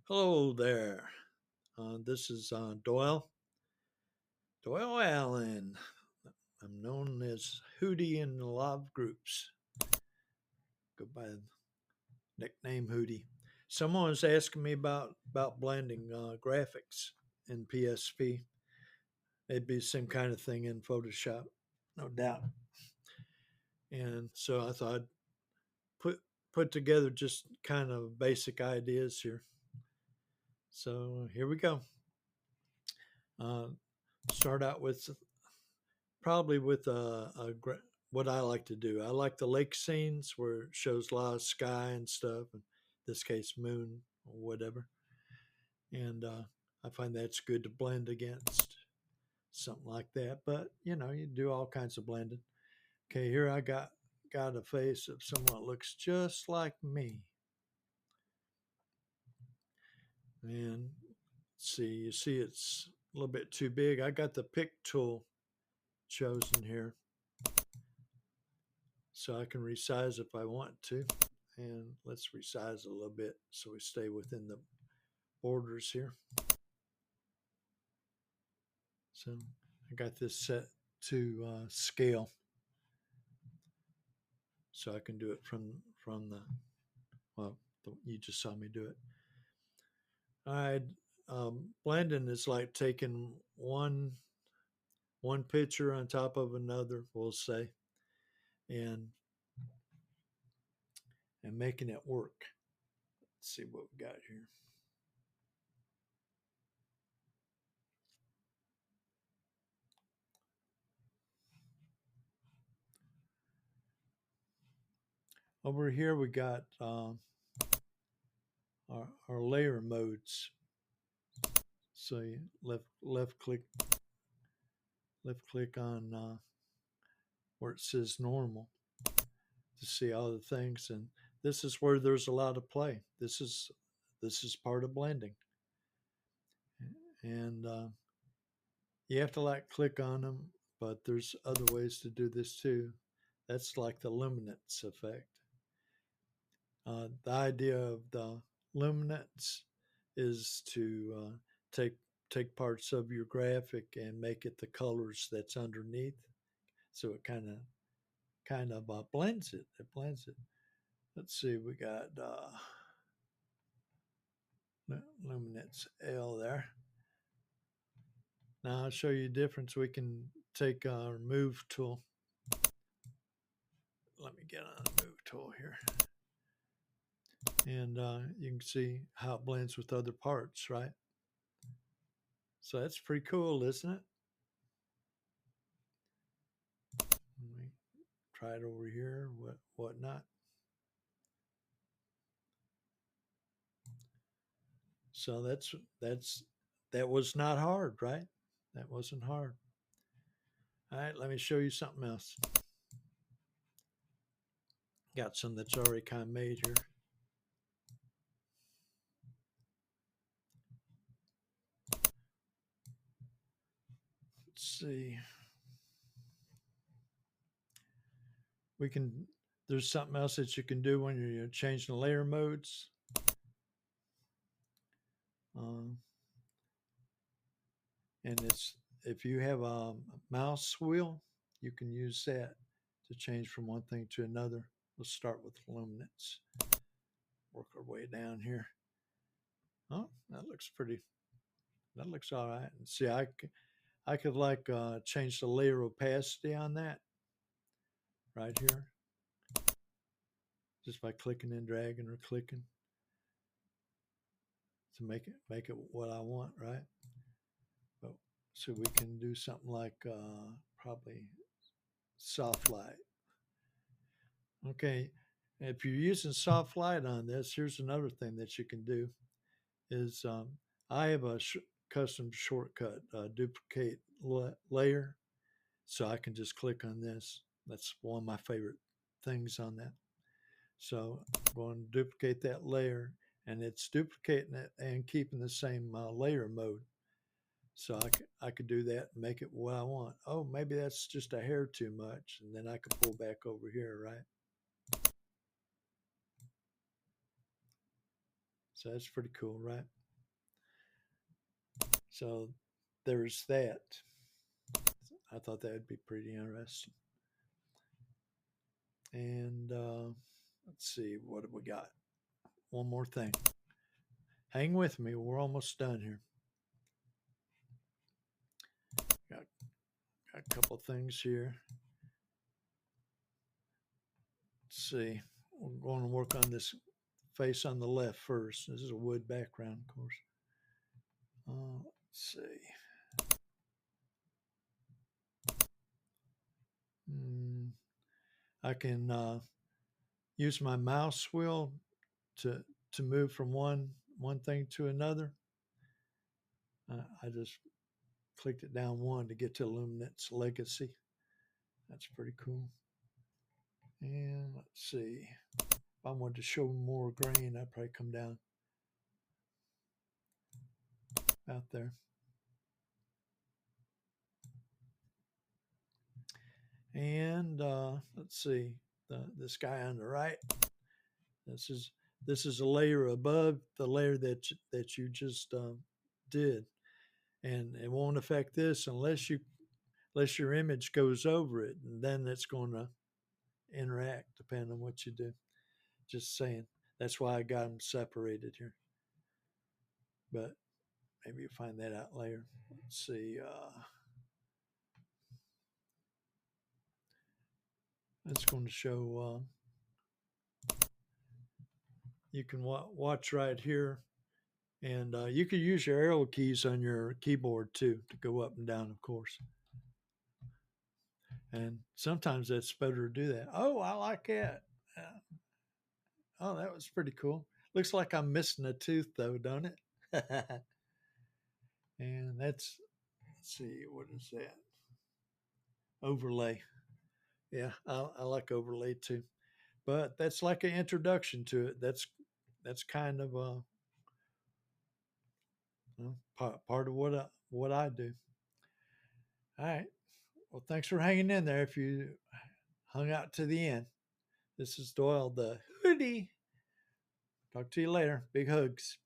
Hello there. This is Doyle Allen. I'm known as Hootie in a lot of groups. Go by the nickname Hootie. Someone was asking me about blending graphics in PSP. It'd be the same kind of thing in Photoshop, no doubt. And so I thought I'd put together just kind of basic ideas here. So here we go. Uh, Start out with probably with what I like to do. I like the lake scenes where it shows a lot of sky and stuff. In this case, moon or whatever. And I find that's good to blend against something like that. But you do all kinds of blending. Okay, here I got a face of someone that looks just like me. And you see it's a little bit too big. I got the pick tool chosen here, so I can resize if I want to. And let's resize a little bit so we stay within the borders here. So I got this set to scale, so I can do it from you just saw me do it. All right, blending is like taking one picture on top of another, we'll say, and making it work. Let's see what we got here. Over here we got our layer modes. So you left click on where it says normal to see all the things, and this is where there's a lot of play. This is part of blending, and you have to like click on them, but there's other ways to do this too. That's like the luminance effect. The idea of the luminance is to take parts of your graphic and make it the colors that's underneath, so it kind of blends it. It blends it. Let's see, we got luminance L there. Now I'll show you a difference. We can take our move tool. Let me get on the move tool here. And you can see how it blends with other parts, right? So that's pretty cool, isn't it? Let me try it over here, whatnot. So that was not hard, right? That wasn't hard. All right, let me show you something else. Got some that's already kind of made here. Let's see. There's something else that you can do when you're changing the layer modes. And if you have a mouse wheel, you can use that to change from one thing to another. Let's start with luminance. Work our way down here. Oh, that looks all right. And see, I could like change the layer opacity on that right here, just by clicking and dragging or clicking to make it what I want, right? But so we can do something like probably soft light. Okay, if you're using soft light on this, here's another thing that you can do is I have a custom shortcut, duplicate layer, so I can just click on this. That's one of my favorite things on that. So I'm going to duplicate that layer, and it's duplicating it and keeping the same layer mode. So I could do that and make it what I want. Oh, maybe that's just a hair too much, and then I could pull back over here, right? So that's pretty cool, right? So there's that. I thought that would be pretty interesting. And let's see, what have we got? One more thing. Hang with me. We're almost done here. Got a couple things here. Let's see. We're going to work on this face on the left first. This is a wood background, of course. Let's see. I can use my mouse wheel to move from one thing to another. I just clicked it down one to get to Luminance Legacy. That's pretty cool. And let's see. If I wanted to show more grain, I'd probably come down out there. And let's see, this guy on the right. This is a layer above the layer that you just did, and it won't affect this unless your image goes over it, and then it's going to interact depending on what you do. Just saying. That's why I got them separated here. But maybe you'll find that out later. Let's see. That's going to show. You can watch right here, and you can use your arrow keys on your keyboard too to go up and down, of course. And sometimes that's better to do that. Oh, I like that. Oh, that was pretty cool. Looks like I'm missing a tooth though, don't it? And let's see, what is that? Overlay. Yeah, I like overlay too. But that's like an introduction to it. That's kind of part of what I do. All right. Well, thanks for hanging in there. If you hung out to the end, this is Doyle the Hooty. Talk to you later. Big hugs.